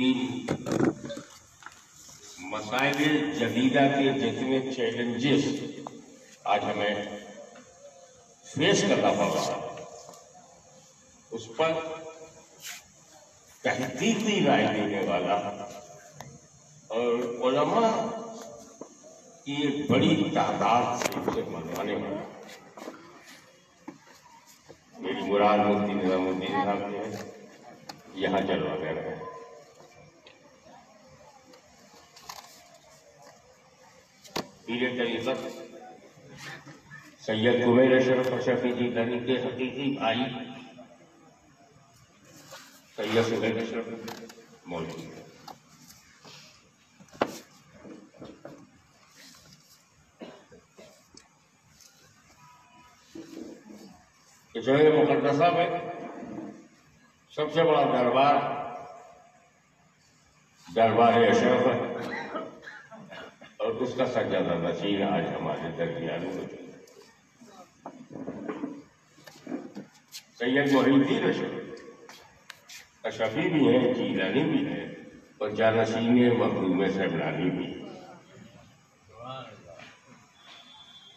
कि मसाइल जदीदा के जितने चैलेंजेस आज हमें फेस करना पड़ रहा है, उस पर तहकीकी राय देने वाला और उलमा की एक बड़ी तादाद से उसे मनवाने वाला मेरी मुराद मुफ्ती निजामुद्दीन साहब के यहाँ जलवा गया है। पीरे तरीक़त सैयद कुबैर अशरफ शफी जीलानी के हकीकी भाई सैयद कुबैर अशरफ मौजूद है। जगह मुकद्दसा में सबसे बड़ा दरबार अशरफ है और उसका सज्जादा नशीन आज हमारे दरमियान मौजूद है। सैयद मोहिउद्दीन अशरफी भी है, जीलानी भी है और जानशीन मखदूम शमलानी भी है।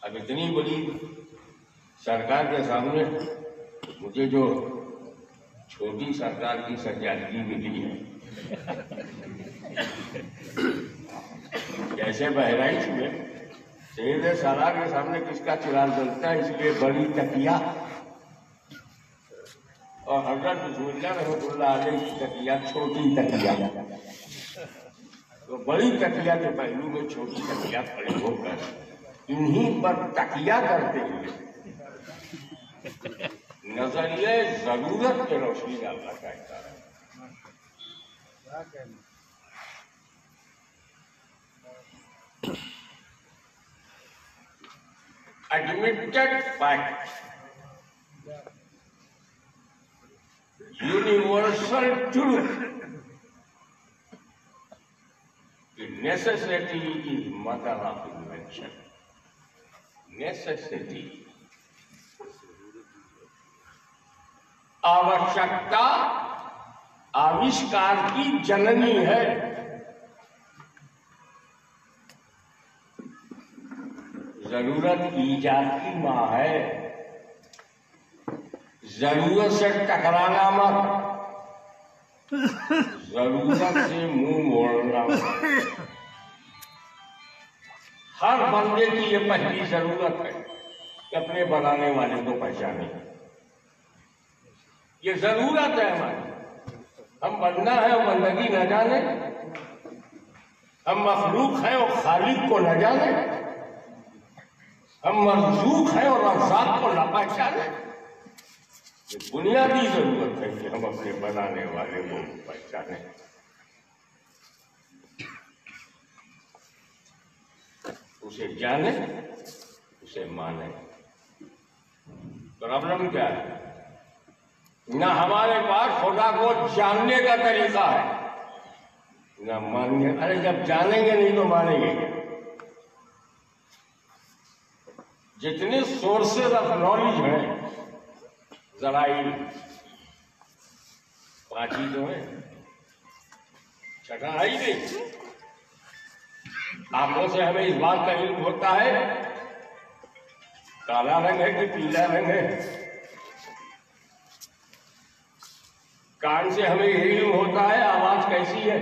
अब इतनी बड़ी सरकार के सामने मुझे जो छोटी सरकार की सज्जादगी मिली है, जैसे बहराइच में सैयद सारा के सामने किसका चिराग जलता है, इसलिए बड़ी तकिया और हजरत रसूलुल्लाह रहमतुल्लाह अलैह की तकिया छोटी तकिया, तो बड़ी तकिया के पहलू में छोटी तकिया खड़े होकर इन्हीं पर तकिया करते हुए नजरिए जरूरत के रोशनी डालना चाहता है। Admitted fact, universal truth, necessity is mother of invention. Necessity आवश्यकता आविष्कार की जननी है। जरूरत ईजाद की मां है। जरूरत से टकराना मत, जरूरत से मुंह मोड़ना मत। हर बंदे की ये पहली जरूरत है कि अपने बनाने वाले को पहचाने। ये जरूरत है हमारी। हम बनना है और बंदगी न जाने, हम मखलूक हैं और खालिक को न जाने, हम मरज़ूक हैं और रज़्ज़ाक़ को न पहचाने। ये बुनियादी जरूरत है कि हम अपने बनाने वाले को पहचाने। उसे जाने, उसे माने। प्रॉब्लम क्या है? ना हमारे पास खुदा को जानने का तरीका है, ना मानने। अरे जब जानेंगे नहीं तो मानेंगे। जितने सोर्सेज ऑफ नॉलेज हैं, जराइल 5 ही तो है, छठा है ही नहीं। आंखों से हमें इस बात का इल्म होता है काला रंग है कि पीला रंग है। कान से हमें यही इल्म होता है आवाज कैसी है।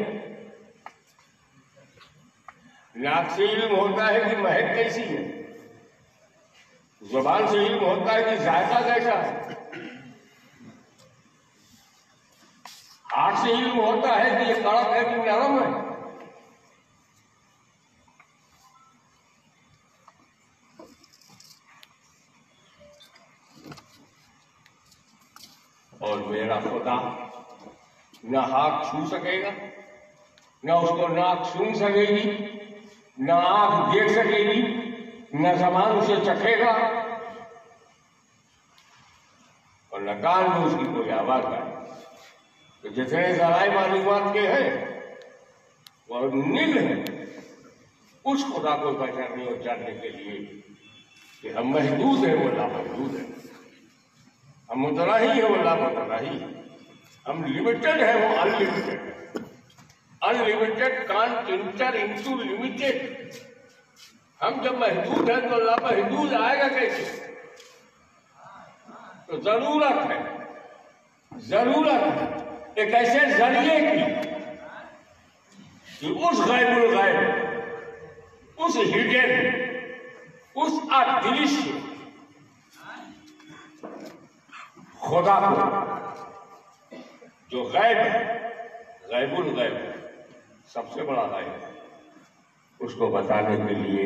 नाक से इल्म होता है कि महक कैसी है। जुबान से इल्म होता है कि जायका कैसा है। हाथ से इल्म होता है कि ये कड़क है कि नरम है। और मेरा खुदा न हाथ छू सकेगा, न उसको नाक सुन सकेगी, न आंख देख सकेगी, न जबान उसे चखेगा और न कान में उसकी कोई आवाज आए। तो जितने जराए मालूमात के हैं वह नील है उस खुदा को पहचानने और जानने के लिए कि हम महदूद है, वो लामहदूद है। हम मुतनाही है, वो लामुतनाही। हम लिमिटेड है, वो अनलिमिटेड है। Unlimited can't inter into limited. हम जब महदूद हैं तो अल्लाह महदूद आएगा कैसे? तो जरूरत है एक ऐसे जरिए की कि उस गैबुल गैब, उस हिडन, उस अदृश्य खुदा को, जो गैब है, गैबुल गैब सबसे बड़ा गैब है, उसको बताने के लिए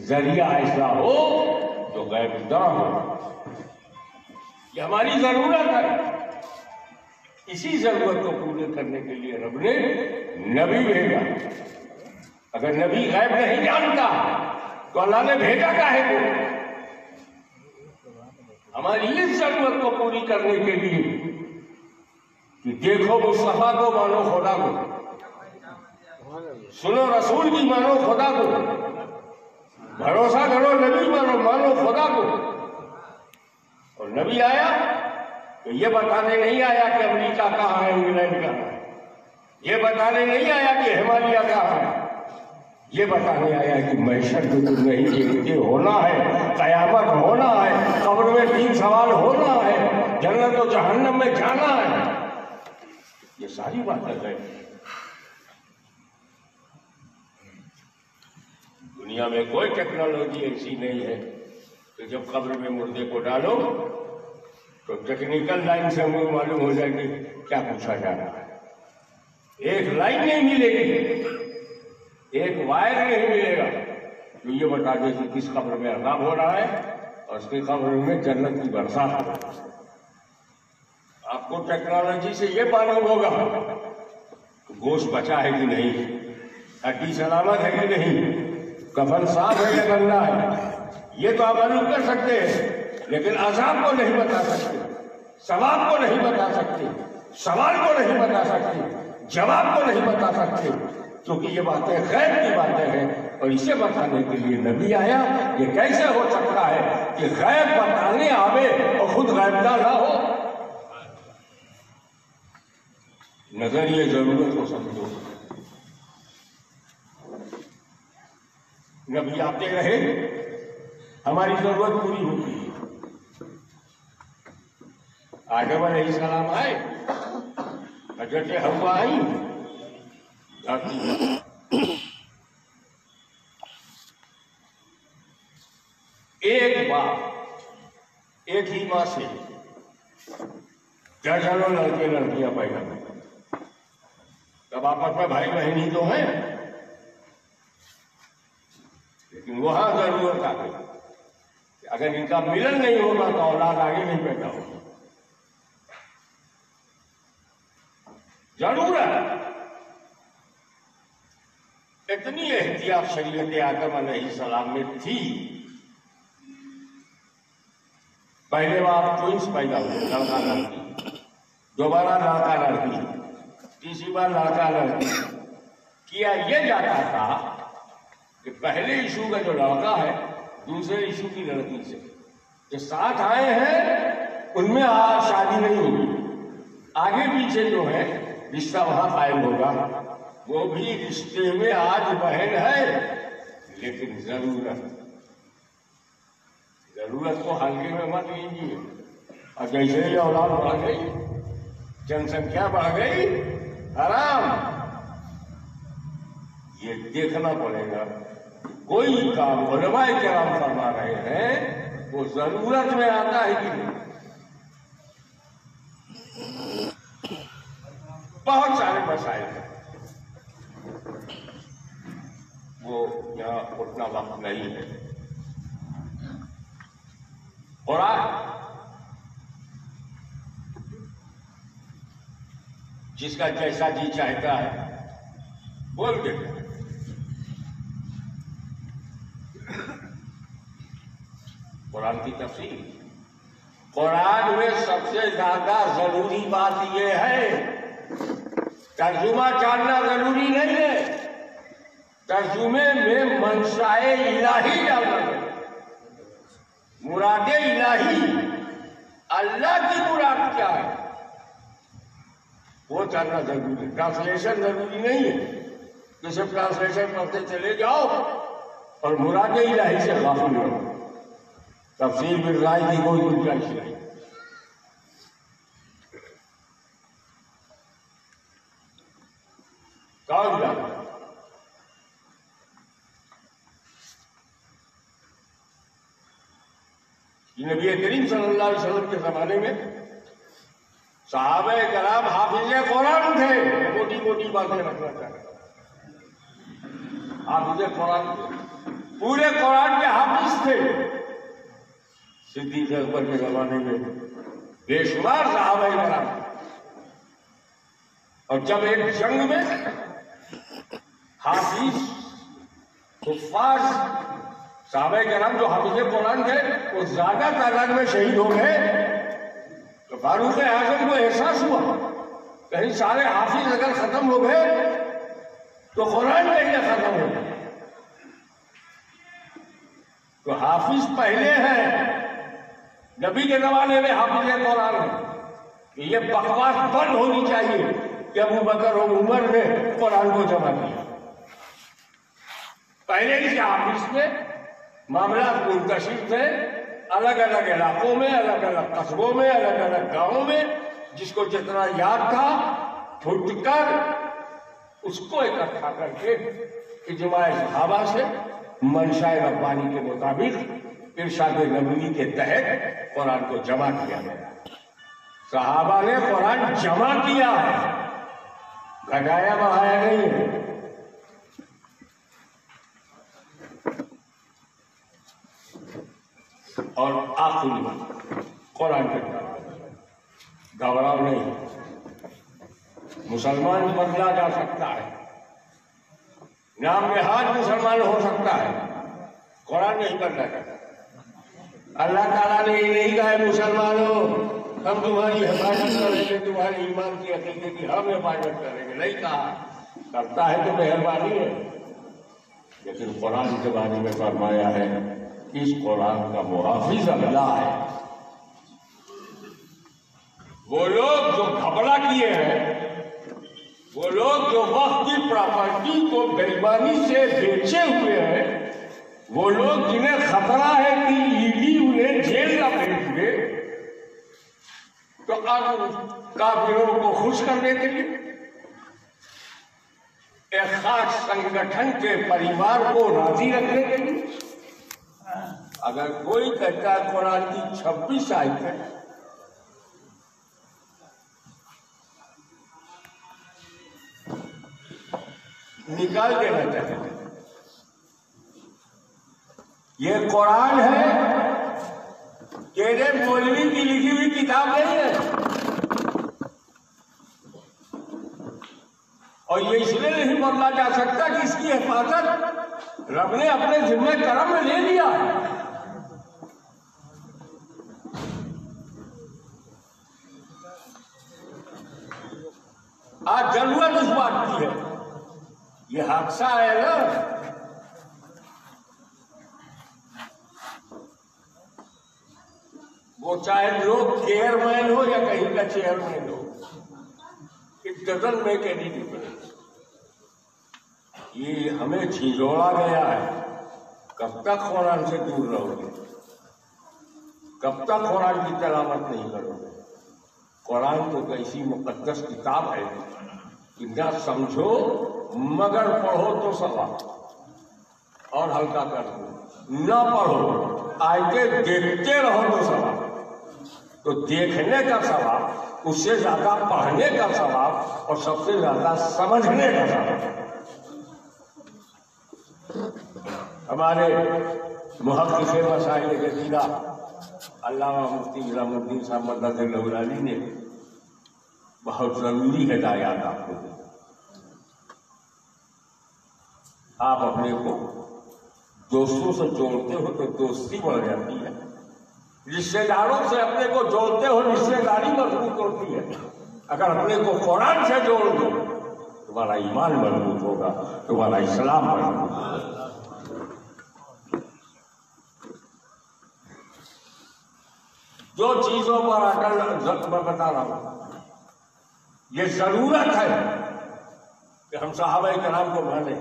जरिया ऐसा हो जो गैबदा हो। ये हमारी जरूरत है। इसी जरूरत को पूरे करने के लिए रब ने नबी भेजा। अगर नबी गैब नहीं जानता तो अल्लाह ने भेजा काहे को? हमारी इस जरूरत को पूरी करने के लिए कि देखो मुस्तफा को, मानो खुदा को, सुनो रसूल की, मानो खुदा को, भरोसा करो नबी, मानो खुदा को। और नबी आया तो ये बताने नहीं आया कि अमेरिका कहाँ है, इंग्लैंड कहाँ है, ये बताने नहीं आया कि हिमालय कहाँ है, ये बताने आया कि मैशर जो तुम नहीं देखते होना है, कयामत होना है, कब्र में 3 सवाल होना है, जन्नत और जहन्नम में जाना है। ये सारी बातें है। दुनिया में कोई टेक्नोलॉजी ऐसी नहीं है कि जब कब्र में मुर्दे को डालो तो टेक्निकल लाइन से हमें मालूम हो जाएगी क्या पूछा जा रहा है। एक लाइन नहीं मिलेगी, एक वायर नहीं मिलेगा तो ये बता दे कि किस कब्र में अज़ाब हो रहा है और उसके कब्र में जन्नत की बरसात हो रही है। आपको टेक्नोलॉजी से ये मालूम होगा गोश्त बचा है कि नहीं, हड्डी सलामत है कि नहीं, कफन साफ है या गंदा है, ये तो आप मालूम कर सकते हैं, लेकिन अज़ाब को नहीं बता सकते, सवाब को नहीं बता सकते, सवाल को नहीं बता सकते, जवाब को नहीं बता सकते, क्योंकि ये बातें गैब की बातें हैं। और इसे बताने के लिए नबी आया। ये कैसे हो सकता है कि गैब बताने आवे और खुद गैबदा ना हो? नजरिए जरूरत को समझो। नबी आते रहे, हमारी जरूरत पूरी होती है। आदम अलैहिस्सलाम आए, हज़रत हव्वा आई, एक बाप एक ही मां से दर्जनों लड़के लड़कियां पैदा हुई। तब आपस में भाई बहन ही तो हैं, लेकिन वहां जरूरत आ गई। अगर इनका मिलन नहीं होगा तो औलाद आगे नहीं पैदा होगी। जरूरत इतनी एहतियात शरीयत आदम अलैहिस्सलाम में थी। पहले बार ट्विंस पैदा हुए, लड़का लड़की, दोबारा लड़का लड़की, तीसरी बार लड़का लड़की। किया ये जाता था कि पहले यीशु का जो लड़का है दूसरे यीशु की लड़की से जो साथ आए हैं उनमें शादी नहीं होगी, आगे पीछे जो है रिश्ता वहां कायम होगा। वो भी रिश्ते में आज बहन है, लेकिन जरूरत को हल्के में मत लीजिए। और जैसे ही औलाद बढ़ गई, जनसंख्या बढ़ गई, आराम ये देखना पड़ेगा कोई काम उलमाए किराम फरमा रहे हैं वो जरूरत में आता है कि नहीं। बहुत सारे मसाइल हैं, वो यहाँ उतना वक्त नहीं है। और जिसका जैसा जी चाहता है बोल देता है। कुरान की तफसीर, कुरान में सबसे ज्यादा जरूरी बात यह है, तर्जुमा जानना जरूरी नहीं है, तर्जुमे में मंशाए इलाही जानना है। मुरादे इलाही, अल्लाह की मुराद क्या है वो जानना जरूरी है। ट्रांसलेशन जरूरी नहीं है। किसी ट्रांसलेशन पढ़ते चले जाओ और मुराद इलाही से गाफिल रहो, तफसीर बिल राय की कोई गुंजाइश नहीं। कौन जाता नबी करीम सल्लल्लाहु अलैहि वसल्लम के जमाने में सहाबे कराम हाफिज़े कुरान थे। मोटी मोटी बातें रखना चाहते, हाफिज़े कुरान थे, पूरे कुरान के हाफिज थे। सिद्दीक़ अकबर के जमाने में बेशुमार सहाबे कराम, और जब एक जंग में हाफिज हुफ्फाज सहाबे कराम जो हाफिज़े कुरान थे वो ज्यादा तादाद में शहीद हो गए, तो फारूक आजम को एहसास हुआ कहीं सारे हाफिज अगर खत्म हो गए तो कुरान कहीं खत्म हो गए। तो हाफिज पहले हैं, नबी के जमाने में हाफिज़े कुरान है। ये बकवास बंद होनी चाहिए कि अबू बकर और उमर ने कुरान को जमा किया। पहले ही हाफिज थे, मामला मुंतशिर थे अलग अलग इलाकों में, अलग अलग कस्बों में, अलग अलग गांवों में, जिसको जितना याद था फुटकर उसको इकट्ठा करके इजमाए सहाबा से मंशाए रब्बानी के मुताबिक इरशाद नबवी के तहत कुरान को जमा किया गया। सहाबा ने कुरान जमा किया है, घटाया बढ़ाया नहीं है। और आखिरी कुरान के घबराओ नहीं, मुसलमान बदला जा सकता है, नाम नेहाद मुसलमान हो सकता है, कुरान नहीं बदला जाता। अल्लाह ताला ने ये नहीं कहा मुसलमानों हम तुम्हारी हिफाजत करेंगे, तुम्हारे ईमान की अकीदे की हम हिफाजत करेंगे, नहीं कहा। करता है तो मेहरबानी है, लेकिन कुरान के बारे में फरमाया है इस कुरान का मुहाफिज अल्लाह है। वो लोग जो घबरा किए हैं, वो लोग जो वक्त की प्रॉपर्टी को बेईमानी से बेचे हुए हैं, वो लोग जिन्हें खतरा है कि ईडी उन्हें जेल ना भेज दे, तो अब काफिरों को खुश करने के लिए एक खास संगठन के परिवार को राजी रखने के लिए अगर कोई कहता है कुरान की 26 आयतें निकाल देना चाहिए। ये कुरान है, तेरे मौलवी की लिखी हुई किताब नहीं है। और ये इसलिए नहीं बदला जा सकता कि इसकी हिफाजत रब ने अपने जिम्मे करम में ले लिया। आज जरूरत इस बात की है, ये हादसा है ना, वो चाहे लोग चेयरमैन हो या कहीं का चेयरमैन हो, it doesn't make any difference. ये हमें झिझोड़ा गया है। कब तक कुरान से दूर रहोगे, कब तक कुरान की तिलावत नहीं करोगे? कुरान तो ऐसी मुकद्दस किताब है कि ना समझो मगर पढ़ो तो सवाब और हल्का कर दो, ना पढ़ो आयते देखते रहो तो सवाब। तो देखने का सवाब, उससे ज्यादा पढ़ने का सवाब और सबसे ज्यादा समझने का सवाब। हमारे मुहक्किक़ मसाइल जदीदा अल्लामा मुफ्ती निज़ामुद्दीन साहब मददुल्लाह ने बहुत जरूरी हिदायत आपको दी। आप अपने को दोस्तों से जोड़ते हो तो दोस्ती बढ़ जाती है, रिश्तेदारों से अपने को जोड़ते हो रिश्तेदारी मजबूत होती है। अगर अपने को कुरान से जोड़ दो तुम्हारा ईमान मजबूत होगा, तुम्हारा इस्लाम मजबूत होगा। जो चीजों पर अकल मैं बता रहा हूं, ये जरूरत है कि हम सहाबाए कराम को माने।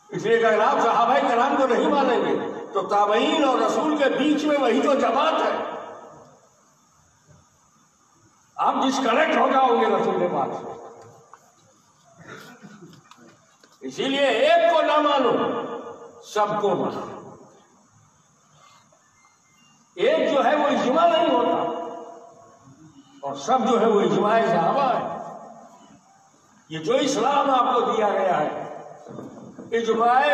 इसलिए कि अगर आप सहाबाए कराम को नहीं मानेंगे तो ताबईन और रसूल के बीच में वही तो जमात है, आप डिस्कनेक्ट हो जाओगे रसूल के पास से। इसीलिए एक को ना मानो, सबको मानो। एक जो है वो इज्मा नहीं होता, और सब जो है वो इज्माए सहाबा है। ये जो इस्लाम आपको दिया गया है इज्माए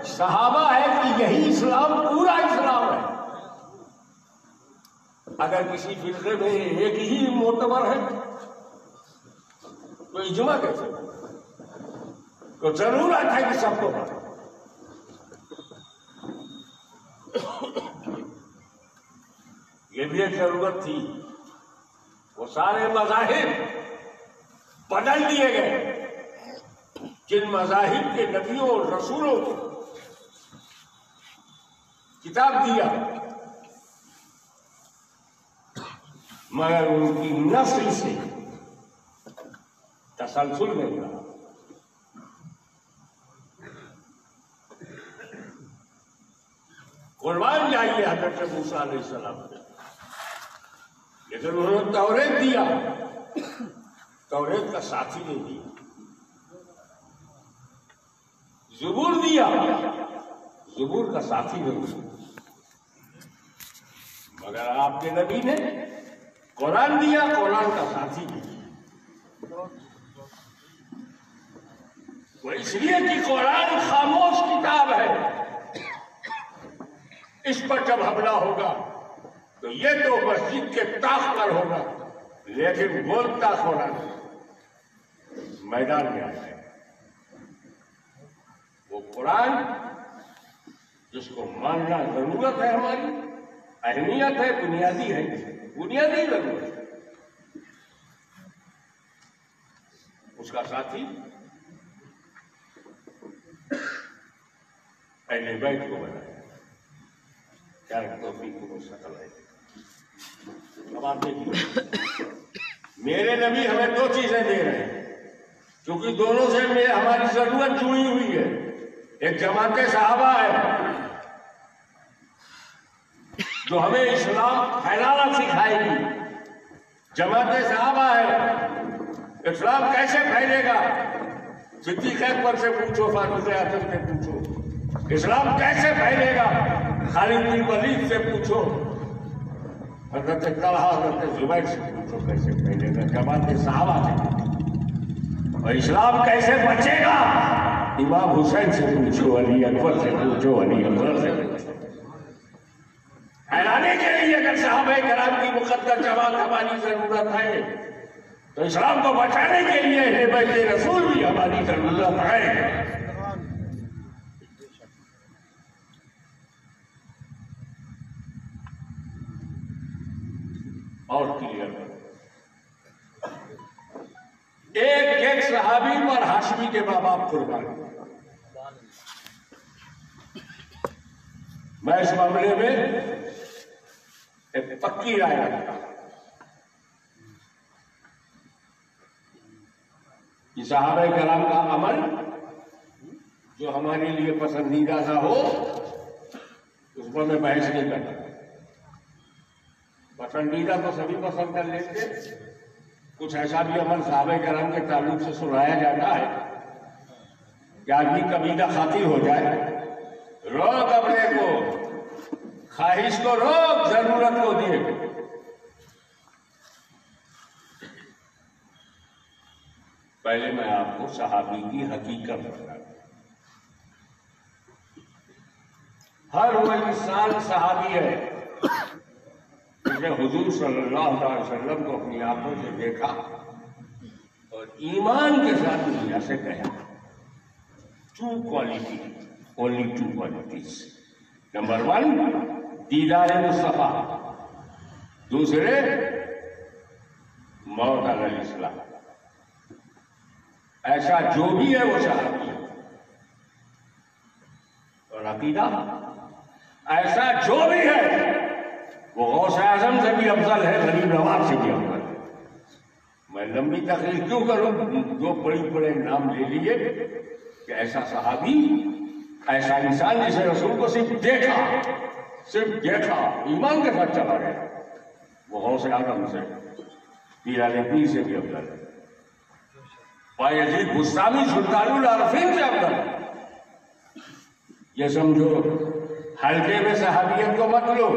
सहाबा है कि यही इस्लाम पूरा इस्लाम है। अगर किसी फिरके में एक ही मोतबर है तो इज्मा कैसे? तो जरूरत है कि सबको मानो। ये भी एक जरूरत थी। वो सारे मज़ाहिब बदल दिए गए जिन मज़ाहिब के नबियों और रसूलों को किताब दिया, मगर उनकी नस्ल से तसलसल नहीं रहा। कुर्बान जाइए हज़रत मूसा अलैहिस्सलाम पे, लेकिन उन्होंने तौरेत दिया, तौरेत का साथी नहीं दिया। ज़ुबूर दिया, ज़ुबूर का साथी नहीं दिया। मगर आपके नबी ने कुरान दिया, कुरान का साथी दिया। वो इसलिए कि कुरान खामोश किताब है। इस पर जब हमला होगा तो ये तो मस्जिद के ताख पर होगा, लेकिन बोलता कुरान मैदान में आता है। वो कुरान जिसको मानना जरूरत है, हमारी अहमियत है, बुनियादी है, बुनियादी जरूरत है, उसका साथी अहले बैत को बनाया। क्या तौफीक को सकल है। अब आप देखिए, मेरे नबी हमें दो चीजें दे रहे हैं, क्योंकि दोनों से हमारी जरूरत जुड़ी हुई है। एक जमाते सहाबा है जो हमें इस्लाम फैलाना सिखाएगी। जमाते सहाबा है, इस्लाम कैसे फैलेगा? सिद्दीक़ अकबर से पूछो, फारूक आज़म से पूछो। इस्लाम कैसे फैलेगा? खालिद बिन वलीद से पूछो, हज़रत तलहा, हज़रत ज़ुबैर से पूछो कैसे फैलेगा। जमाते सहाबा है। और इस्लाम कैसे बचेगा? इमाम हुसैन से पूछो, अली अकबर से पूछो, अली अकबर से पूछो। फैलाने के लिए अगर सहाबाए कराम की मुक़द्दस जमात हमारी जरूरत है, तो इस्लाम को बचाने के लिए अहले बैत रसूल भी हमारी जरूरत है। और क्लियर एक सहाबी और हाशमी के माँ बाप कुर्बान। मैं इस मामले में एक पक्की राय रखता हूं कि सहाबाए कराम का अमल जो हमारे लिए पसंदीदा ना हो उस पर मैं बहस नहीं करता। पसंदीदा तो सभी पसंद कर लेते। कुछ ऐसा भी अमल सहाबाए कराम के ताल्लुक से सुनाया जाता है कि आदमी कबीला खातिर हो जाए, रोक अपने को, ख्वाहिश को रोक, जरूरत को दिए। पहले मैं आपको सहाबी की हकीकत बताऊं। हर वो इंसान सहाबी है जिसने हुजूर सल्लल्लाहु अलैहि वसल्लम को अपनी आंखों से देखा और ईमान के साथ दुनिया से गया। Two quality, only two qualities. Number 1 Didar Mustafa, दूसरे मौत अलल इस्लाम। ऐसा जो भी है वो सहाबी है। और अकीदा ऐसा जो भी है वो गौस आज़म से भी अफजल है, गरीब नवाज से भी अफजल है। मैं लंबी तकरीर क्यों करूं? दो बड़े बड़े नाम ले लिए कि ऐसा सहाबी, ऐसा इंसान जिसे रसूल को सिर्फ देखा, ईमान के साथ चला गया, वो गौसे आजम से, पीर पीर से भी अफजल है, बायजीद बुस्तामी सुल्तानुल आरफीन से अफजल है। ये समझो, हल्के में सहाबियत को मत लो।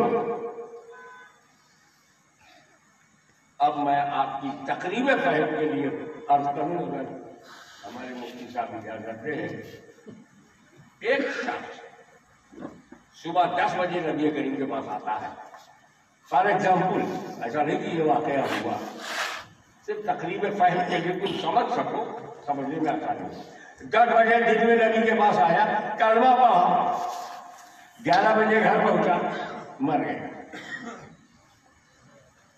अब मैं आपकी तकरीब फहम के लिए अर्ज करूं, अगर हमारे मुफ्ती साहब क्या करते हैं, एक शख्स सुबह 10 बजे नबी करीम के पास आता है, फॉर एग्जाम्पल, ऐसा नहीं कि ये वाकया हुआ, सिर्फ तकरीब फहम के लिए कुछ समझ सको, समझने में आसानी हो। 10 बजे दिन में नबी के पास आया, कलमा पढ़ा, 11 बजे घर पहुंचा, मर गया,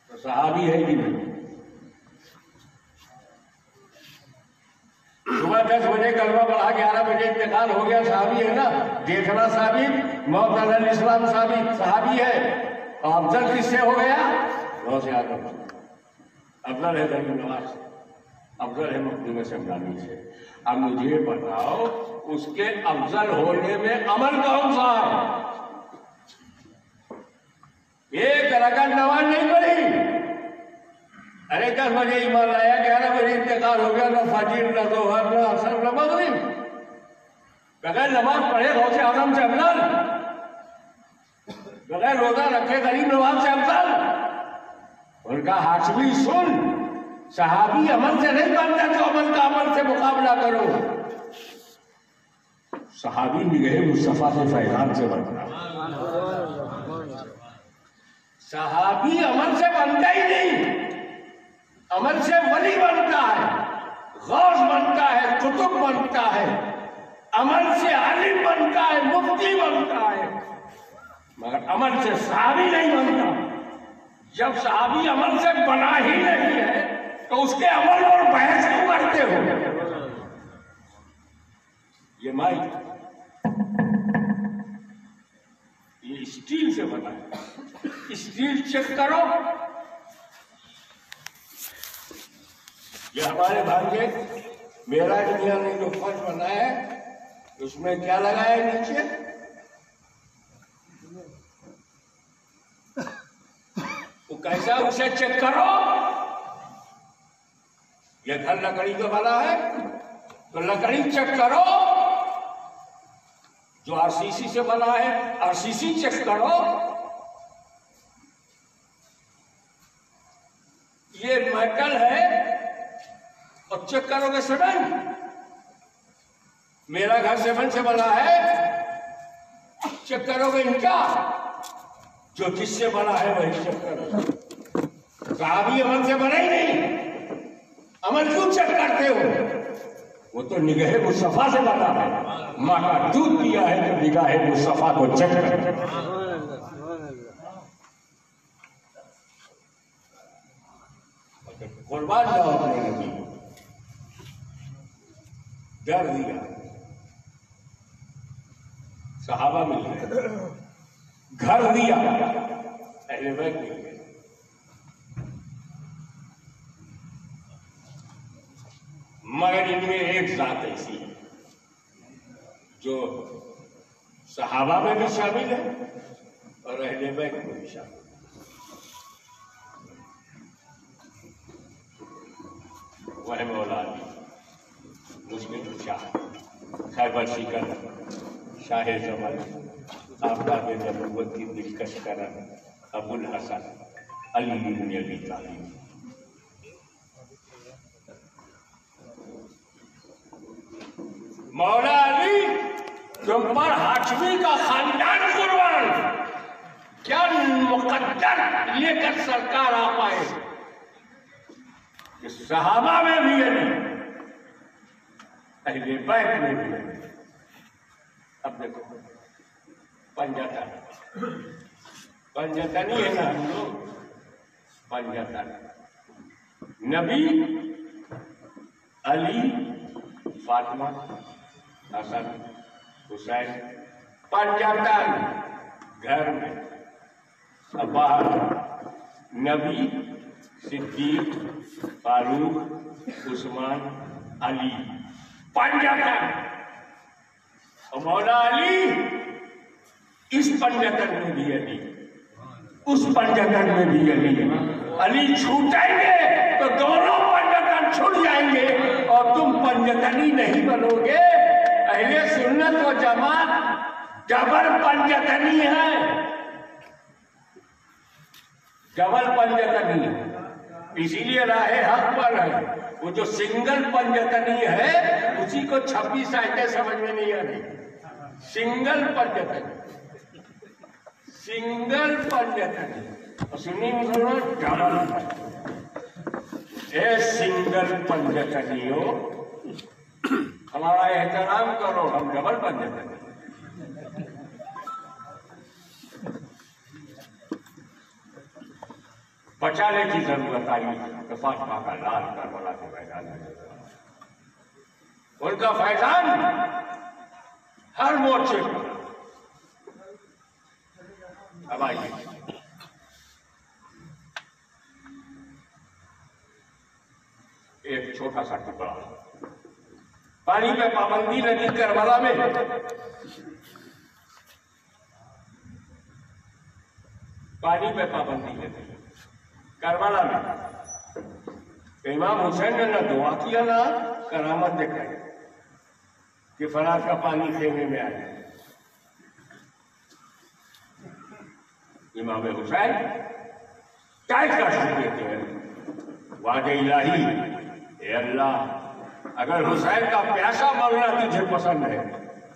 तो सहाबी है कि नहीं? सुबह 10 बजे कलमा पढ़ा, 11 बजे इंतकाल हो गया, सहाबी है ना? देखना साबित, मौत अलल इस्लाम साबित, सहाबी है। और अफजल किससे हो गया? गौसे आजम से। अफजल है गरीब नवाज से, अफजल है मखदूम शमदानी से। अब मुझे बताओ, उसके अफजल होने में अमल कौन सा है? एक रकअत नमाज नहीं पढ़ी, अरे 10 बजे ईमान लाया, 11 बजे इंतकाल हो गया, न फजीर, न जोहर, न असर, न मगरिब, बगैर नमाज पढ़े गौसे आजम से अफजल, बगैर रोजा रखे गरीब नवाज से अफजल। उनका हाशमी सुन, सहाबी अमल से नहीं बनता, जो अमल का अमल से मुकाबला करो। सहाबी निगहे मुस्तफा के फैजान से बनता, सहाबी अमल से बनता ही नहीं, अमल से वली बनता है, गौस बनता है, कुतुब बनता है, अमल से आलिम बनता है, मुफ्ती बनता है, मगर अमल से सहाबी नहीं बनता। जब सहाबी अमल से बना ही नहीं है, तो उसके अमल पर बहस क्यों करते हो? ये माइक, ये स्टील से बना है, स्टील चेक करो। ये हमारे भांजे मेरा दुनिया ने जो फर्ज बनाया है, उसमें क्या लगाया है नीचे? वो कैसा, उसे चेक करो। ये घर लकड़ी का बना है, तो लकड़ी चेक करो। जो आरसीसी से बना है, आरसीसी चेक करो। ये मेटल है, और चेक करोगे सीमेंट। मेरा घर सीमेंट से बना है, चेक करोगे इनका। जो जिससे बना है वही चेक करो। सहाबी अमल से बना ही नहीं, अमल क्यों चेक करते हो? वो तो निगाहे मुस्तफा से बना है, माँ का दूध दिया है, तो निगाहे मुस्तफा को चेक कर। कुर्बान जाओ अपने नबी, डर दिया, सहाबा मिल गए, घर दिया, अहले बैत मिल गए। मगर इनमें एक जात ऐसी है जो सहाबा में भी शामिल है और अहले बैत में भी शामिल है। वह मौला अली, मुस्लिम शाह, खैबर शिकर, शाह जमाल, आफ्ताब नबुव्वत की दिलकश करन, अबुल हसन अली इब्न अबी तालिब। मौला अली तुम पर हाशमी का खानदान कुर्बान, क्या मुकद्दर लेकर सरकार आ पाए। सहाबा में भी अली, अहले बैत में भी अली। अब देखो पंजतनी है ना हम लोग, पंजतन नबी, अली, फातिमा, हसन, हुसैन, पंजतन घर में। अब बाहर नबी, सिद्दीक, फारूक, उस्मान, अली, पंजतन। और मौला अली, इस पंजतन में भी अली, उस पंजतन में भी अली। अली छूटेंगे तो दोनों पंजतन छूट जाएंगे और तुम पंजतनी नहीं बनोगे। अहले सुन्नत व जमात डबल पंजतनी है, डबल पंजतनी है, इसीलिए राहे हक पर है। वो जो सिंगल पंजतनी है उसी को 26 आयतें समझ में नहीं आ रही। सिंगल पंजतनी, सिंगल पंजतनी, और सुन्नी मुसलमान डबल। ए सिंगल पंजतनियों, हमारा एहतराम करो, हम डबल पंजतनी। बचाने की जरूरत आई तो फातिमा का लाल करबला के मैदान में, उनका फैजान हर मोर्चे पर। अब आइए, एक छोटा सा टुकड़ा, पानी पे पाबंदी लगी करबला में। पानी पे पाबंदी लगी करबला में। इमाम हुसैन ने ना दुआ किया ना करामत दिखाई कि फराज का पानी खेमे में आए। इमाम हुसैन टाइट कर देते हैं, वादे इलाही, ए अल्लाह, अगर हुसैन का प्यासा मरना तुझे पसंद है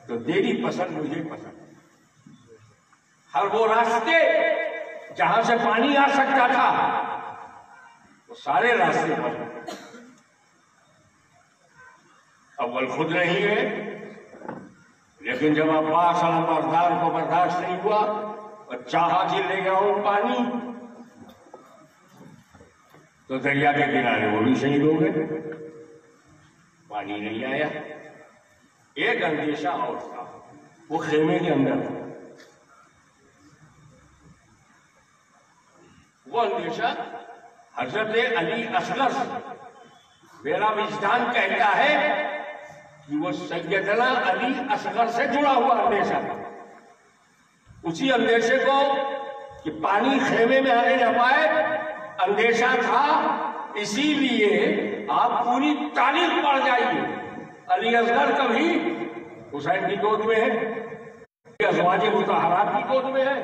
तो तेरी पसंद मुझे पसंद। हर वो रास्ते जहां से पानी आ सकता था वो सारे रास्ते पर। अव्वल खुद नहीं है, लेकिन जब अब्बास अलमबरदार को बर्दाश्त नहीं हुआ और चाहा कि ले जाओ पानी, तो दरिया के किनारे वो भी शहीद हो गए। पानी नहीं आया। एक अंदेशा और था, वो खेमे के अंदर था। वो अंदेशा हजरत अली असगर से, मेरा विजदान कहता है कि वो सैयदना अली असगर से जुड़ा हुआ अंदेशा था। उसी अंदेशे को कि पानी खेमे में आने न पाए अंदेशा था, इसीलिए आप पूरी तारीख पढ़ जाइए। अली असगर कभी हुसैन की गोद में है, अज़वाजे मुतहरात की गोद में है,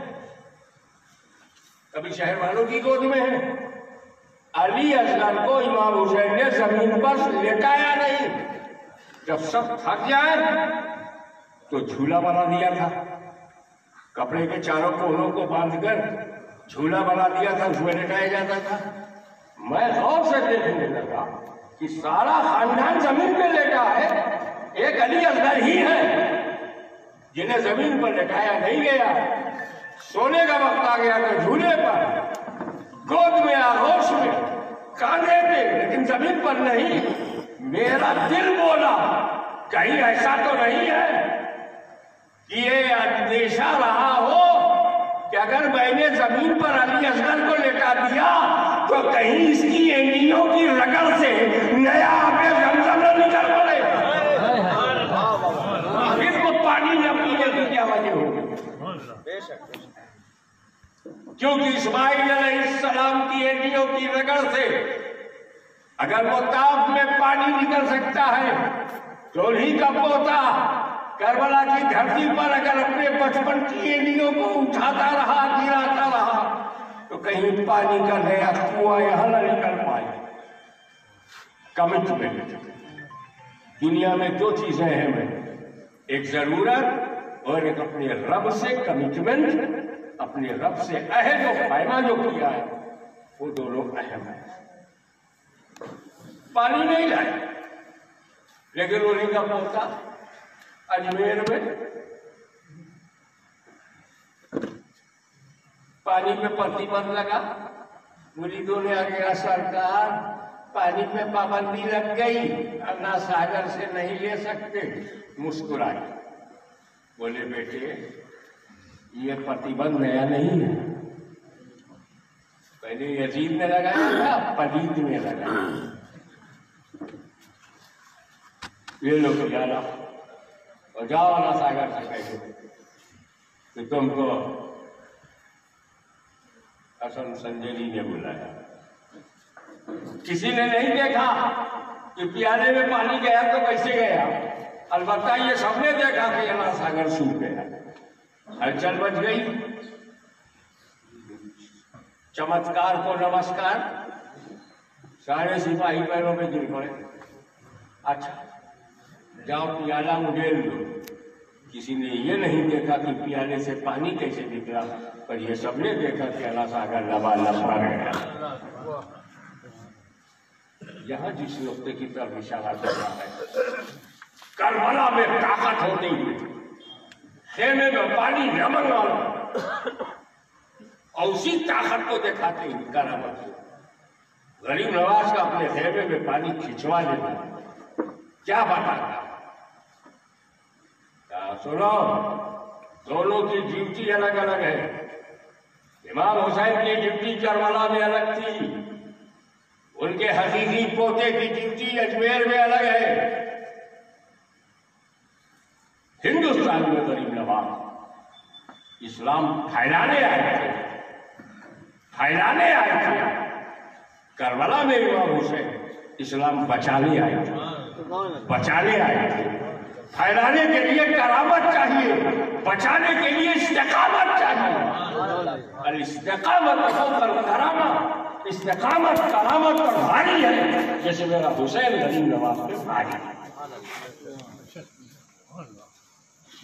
कभी शहर वालों की गोद में है। अली असगर को इमाम हुसैन ने जमीन पर लेटाया नहीं। जब सब थक जाए तो झूला बना दिया था, कपड़े के चारों कोनों को बांधकर झूला बना दिया था, उसमें लेटाया जाता था। मैं गौर से देखने लगा कि सारा खानदान जमीन पे लेटा है, एक अली असगर ही है जिन्हें जमीन पर लेटाया नहीं गया। सोने का वक्त आ गया तो झूले पर, गोद में, आगोश में, कांधे पे, लेकिन जमीन पर नहीं। मेरा दिल बोला कहीं ऐसा तो नहीं है कि ये अंदेशा रहा हो कि अगर मैंने जमीन पर अली असगर को लेटा दिया तो कहीं इसकी एंडियों की रगड़ से नया आगे जमजम न निकल पड़े, फिर वो पानी न पीने की क्या वजह होगी। क्योंकि इस्माइल अलैहिस्सलाम की एंडियों की रगड़ से अगर वो ताफ में पानी निकल सकता है तो उन्हीं का पोता करबला की धरती पर अगर अपने बचपन की एंडियों को उठाता रहा, गिराता रहा, तो कहीं पानी का नया कुआं यहां न निकल पाए। कमिटमेंट। दुनिया में दो चीजें हैं, एक जरूरत और एक अपने रब से कमिटमेंट। अपने रब से अहद और पैमा जो किया है वो दोनों अहम है। पानी नहीं लाए, लेकिन उन्हीं का पोता अजमेर में पानी पे प्रतिबंध लगा। मुरीदों ने आगे सरकार पानी पे पाबंदी लग गई, अब ना सागर से नहीं ले सकते। मुस्कुराए, बोले बेटे ये प्रतिबंध नया नहीं है, पहले यजीद ने लगाया था, पलीद ने लगाया। ये लोग जाना और जाओ ना सागर से कह कि तुमको हसन संजय ने बुलाया। किसी ने नहीं देखा कि प्याले में पानी गया तो कैसे गया। अलबत्ता ये सबने देखा कि यहाँ सागर सूख गया। हलचल मच गई। चमत्कार को नमस्कार। सारे सिपाही पैरों में गिर पड़े। अच्छा जाओ प्याला उड़ेल लो। किसी ने ये नहीं देखा कि प्याले से पानी कैसे निकला, पर ये सबने देखा कि अल्लाह सागर लबालब भर गया। यहाँ जिस नुक्ते की तरफ इशारा कर रहा है, करबला में ताकत होती है, खेमे में पानी न मंगाओ, और उसी ताकत को दिखाते हैं करामत को। गरीब नवाज का अपने खेमे में पानी खिंचवा लेना क्या बताता। सुनो, दोनों की ड्यूटी अलग अलग है। इमाम हुसैन की ड्यूटी करबला में अलग थी, उनके हकीकी पोते की ड्यूटी अजमेर में अलग है। हिंदुस्तान में गरीब नवाज इस्लाम फैलाने आए थे, फैलाने आए थे। करबला में इमाम हुसैन इस्लाम बचाने आए थे, बचाने आए थे। फैलाने के लिए करामत चाहिए, बचाने के लिए इस्तिकामत चाहिए। और इस्तिकामत पर करामा, इस्तिकामत करामत पर भारी है, जैसे मेरा हुसैन गरीब नवाज पे भारी है।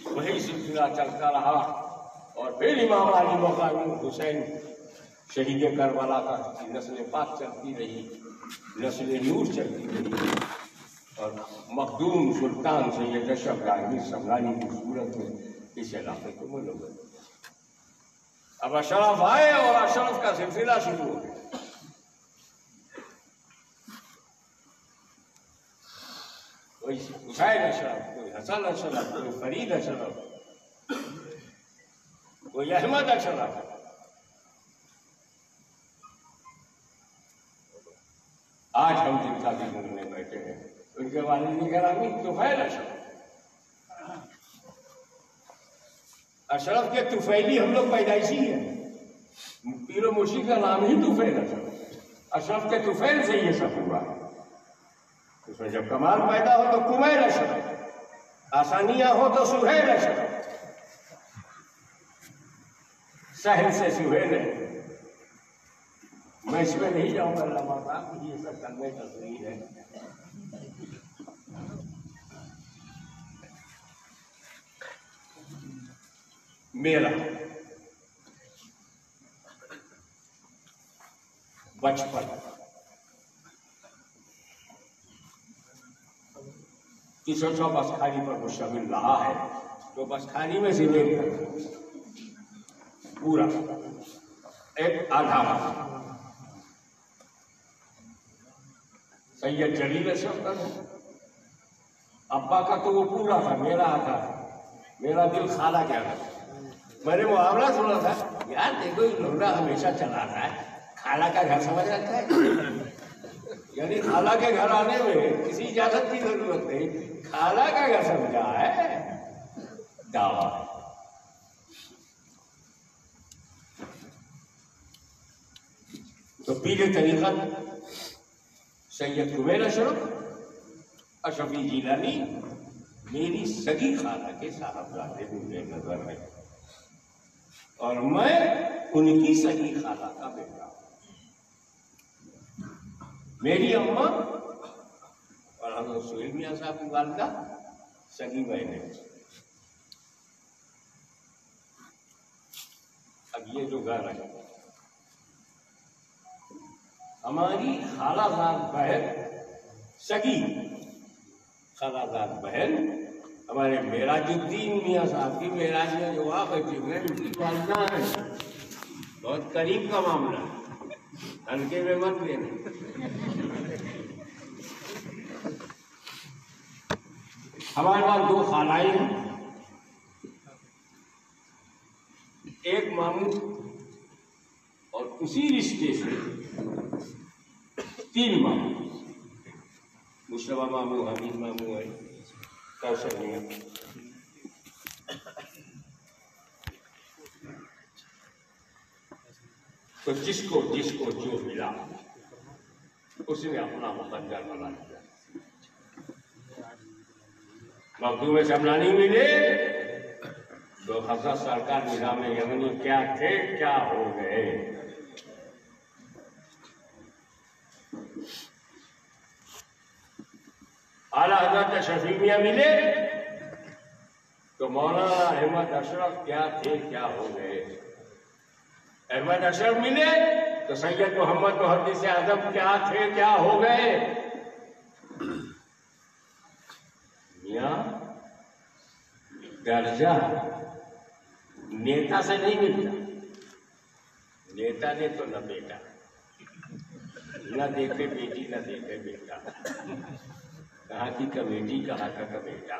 वही सिलसिला चलता रहा और फिर इमाम अली मकाम हुसैन शहीद करबला का नस्ल पाक चलती रही, नस्ल नूर चलती रही। और मखदूम सुल्तान सैयद अशरफ गाजनी समलानी की सूरत में इस इलाके को मुल्क। अब अशरफ आए और अशरफ का सिलसिला शुरू हो गया। कोई हुसैन अशरफ, कोई हसन अशरफ, कोई फरीद अशरफ, कोई अहमद अशरफ। आज हम जिनका भी घूमने बैठे हैं उनके वालिद गिरामी तुफैल अशरफ। अशरफ के तुफैली हम लोग पैदाइशी हैं। पीरो मुर्शिद का नाम ही तुफैल अशरफ। अशरफ के तुफैल से ये सब हुआ। उसमें जब कमाल पैदा हो तो कुमैर अशरफ, आसानियां हो तो सुहैल अशरफ। सहल से सुहैल है। मैं इसमें नहीं जाऊंगा, लम्हा ये सब करने का सही है। मेरा बचपन किसी बसखानी पर मुश्तमिल रहा है, तो बसखानी में से लेकर पूरा एक आधा सैयद जलील अशरफ का अब्बा का तो वो पूरा था, मेरा आधा। मेरा दिल खाला क्या था। मैंने मुहावरा सुना था, यार देखो ये लोड़ा हमेशा चला रहा है, खाला का घर समझ रखा है। यानी खाला के घर आने में किसी इजाजत की जरूरत नहीं, खाला का घर समझा है दावा। तो पीले तरीका सैयद कुबैर अशरफ अशरफी जिलानी मेरी सगी खाला के साहबजादे मुझे नजर है, और मैं उनकी सगी खाला का बेटा। मेरी अम्मा और हम सुहेल मियां साहब की वालिदा सगी बहनें। अब ये जो घर है, हमारी खालाजाद बहन, सगी खालाजाद बहन हमारे मेराजुद्दीन मियां साहब की मेराज में जो आप उनकी वालिदा है। बहुत करीब का मामला, हल्के में मत लेना। हमारे पास दो खालाएं हैं, एक मामू और उसी रिश्ते से 3 मामू, मुश्तबा मामू, हमीद मामू है, कौशल मियां। तो जिसको जिसको जो मिला उसने अपना मुकद्दर बना लिया। मखदूम शमलानी मिले तो हज़रत सरकार निज़ाम यमनी क्या थे, क्या हो गए। आला हज़रत शफी मियां मिले तो मौलाना अहमद अशरफ क्या थे, क्या हो गए। अहमद अशरफ मिले तो सैयद मोहम्मद मुहद्दिस आज़म क्या थे, क्या हो गए। मियां दर्जा नेता से नहीं मिलता, नेता ने तो न बेटा, न देखे बेटी, न देखे बेटा, कहाँ की कमेटी, कहाँ का बेटा।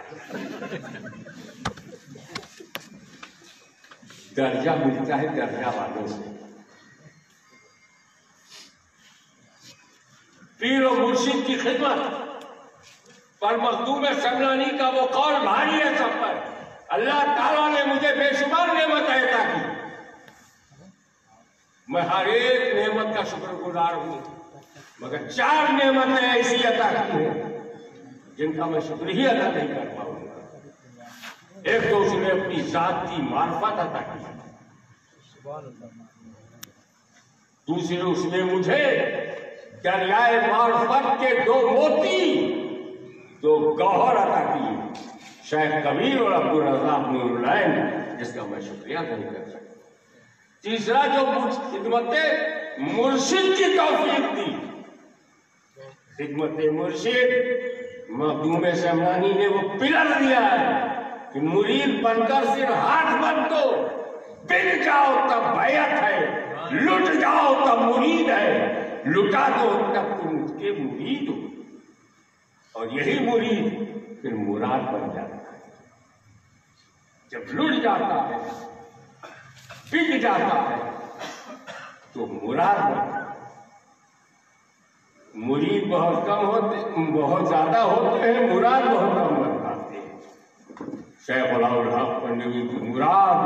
दर्जा मिलता है दर्जा वालों से। पीर और मुर्शिद की खिदमत पर मखदूम शमलानी का वो कौल भारी है सब पर। अल्लाह ताला ने मुझे बेशुमार नेमत अता की, मैं हर एक नेमत का शुक्रगुजार हूं, मगर 4 नेमतें ऐसी अता की है जिनका मैं शुक्र ही अदा नहीं कर पाऊंगा। एक तो उसने अपनी जात की मार्फत अता की, दूसरे उसने मुझे दरियाए मार्फत के 2 मोती, 2 गौहर अता किए, शेख कबीर और अब्दुल रज़ाक नूरुल्लाइन, जिसका मैं शुक्रिया नहीं कर सकता। तीसरा जो खिदमत मुर्शिद की तौफीक दी, खिदमत मुर्शिद मखदूम शमलानी ने वो पिलर दिया है कि मुरीद बनकर सिर्फ हाथ मत दो, बिक जाओ तब बैयत है, लुट जाओ तब मुरीद है, लुटा दो तब तुम उसके मुरीद हो, और यही मुरीद फिर मुराद बन जाता है। जब लुट जाता है, बिक जाता है, तो मुराद बनता है। मुरीद बहुत कम होते, बहुत ज्यादा होते हैं, मुराद बहुत कम बन पाते हैं। शेख अलाउल हक पंडवी की मुराद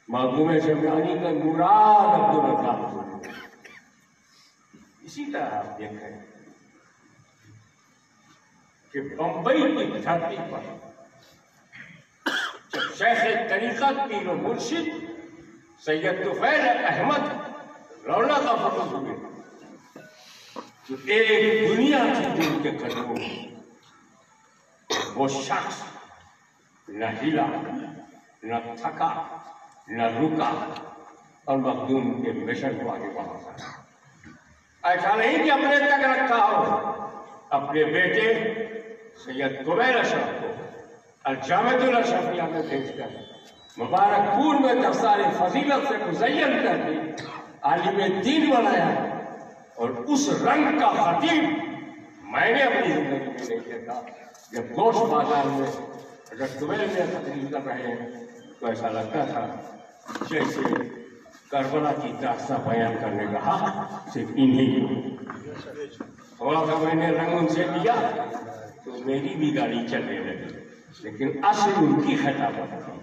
मखदूम शमलानी का मुराद अब्दुल रज़ाक। इसी तरह आप देखें कि बंबई की धरती पर जब शेख तरीक़त पीर और मुर्शिद सैयद तुफैल अहमद रौला का फतह हुए तो एक दुनिया की दिल के कदमों वो शख्स न हिला, न थका, न रुका और मखदूम के मिशन को आगे बढ़ा सका। ऐसा नहीं कि अपने तक रखा हो, अपने बेटे सैयद कुबैर अशरफ को अल-जामिअतुल अशरफिया में भेजकर मुबारकपुर में दफ्तार फजीलत से मुज़य्यन करके आलिम दीन बनाया, और उस रंग का खतीब मैंने अपनी जिंदगी में नहीं देखा। जब गोश्त बाजार में अगर कुबैर में तकरीर कर रहे हैं तो ऐसा लगता था जैसे करबला की दास्तां बयान करने का हक सिर्फ इन्हीं को। थोड़ा सा मैंने रंग उनसे लिया तो मेरी भी गाड़ी चलने लगी, लेकिन असल उनकी खिताबत थी।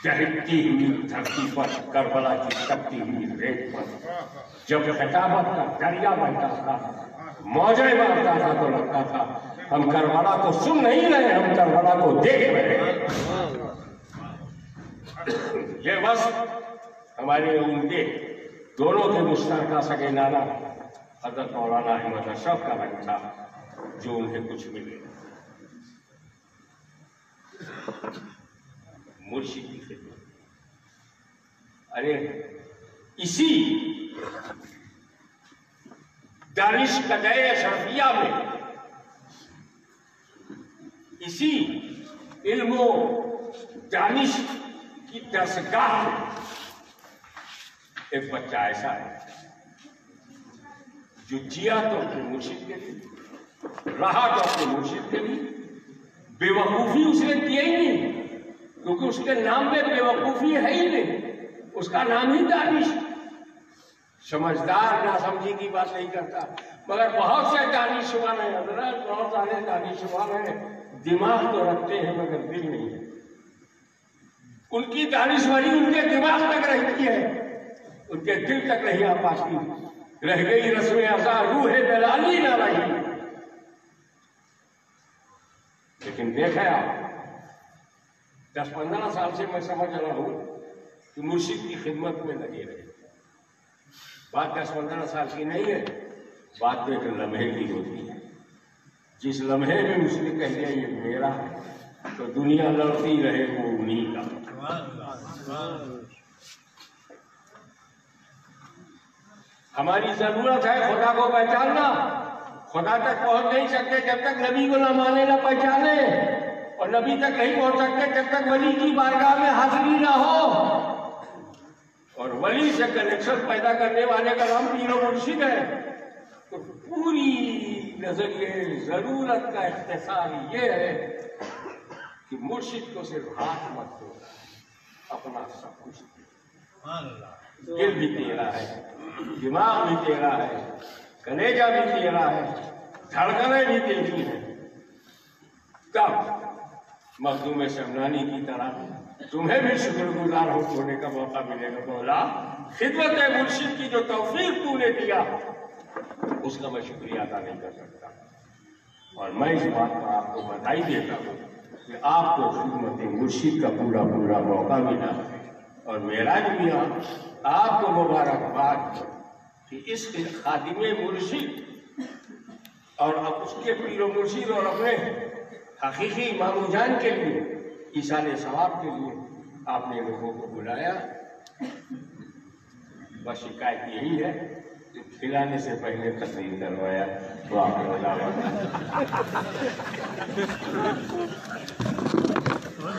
दहकती हुई धरती पर, करबला की तपती हुई रेत पर जब खिताबत का दरिया बहता था, मौजे मारता था, तो लगता था हम करबला को सुन नहीं रहे, हम करबला को देख रहे हैं। ये बस हमारे उनके दोनों के मुश्तरका सगे नाना हज़रत मौलाना अहमद अशरफ का रंग था जो उन्हें कुछ मिले। मुर्शिद की खिदमत, अरे इसी दानिश-कदे अशरफिया में, इसी इल्मो दानिश की दरसगाह में एक बच्चा ऐसा है जो जिया तो अपने मुर्शिद के लिए, रहा तो अपने मुर्शिद के लिए। बेवकूफी उसने किया ही नहीं, क्योंकि उसके नाम में बेवकूफी है ही नहीं, उसका नाम ही दानिश। समझदार नासमझी की बात नहीं करता, मगर बहुत से दानिशवान हैं हजरत, बहुत सारे दानिशवान हैं, दिमाग तो रखते हैं मगर दिल नहीं है। उनकी दानिशवारी उनके दिमाग तक रहती है, उनके दिल तक नहीं आ पाती। रह गई रस्म अज़ा रूह दलाली ना रही। लेकिन देखा आप 10-15 साल से मैं समझ रहा हूं कि मुर्शिद की खिदमत में लगे रहे। बात 10-15 साल की नहीं है, बात तो एक लम्हे की होती है। जिस लम्हे में उसने कह दिया ये मेरा है, तो दुनिया लड़ती रहे वो उन्हीं का। हमारी जरूरत है खुदा को पहचानना। खुदा तक पहुंच नहीं सकते जब तक नबी को ना माने ना पहचाने, और नबी तक नहीं पहुंच सकते जब तक वली की बारगाह में हाजिरी ना हो। और वली से कनेक्शन पैदा करने वाले का नाम पीर व मुर्शिद है। तो पूरी नजरिए जरूरत का इख्तिसार ये है कि मुर्शिद को सिर्फ हाथ मत दो, अपना सब कुछ दो। दिल भी तेरा है, दिमाग भी तेरा है, कलेजा भी तेरा है, धड़कनें भी तेरी हैं। तब मखदूम शमनानी की तरह तुम्हें भी शुक्रगुजार होने का मौका मिलेगा। मौला, खिदमत मुर्शिद की जो तौफीक तूने दिया उसका मैं शुक्रिया अदा नहीं कर सकता। और मैं इस बात पर आपको बधाई देता हूँ कि आपको खिदमत मुर्शिद का पूरा पूरा मौका मिला। और मेरा भी आपको मुबारकबाद कि इस खादिमे मुर्शिद और अब उसके पीर मुर्शिद और अपने हकीकी इमाम जान के लिए, ईसाले सवाब के लिए आपने लोगों को बुलाया। बस शिकायत यही है कि खिलाने से पहले तकरीर करवाया तो आपने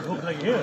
भूख लगी है।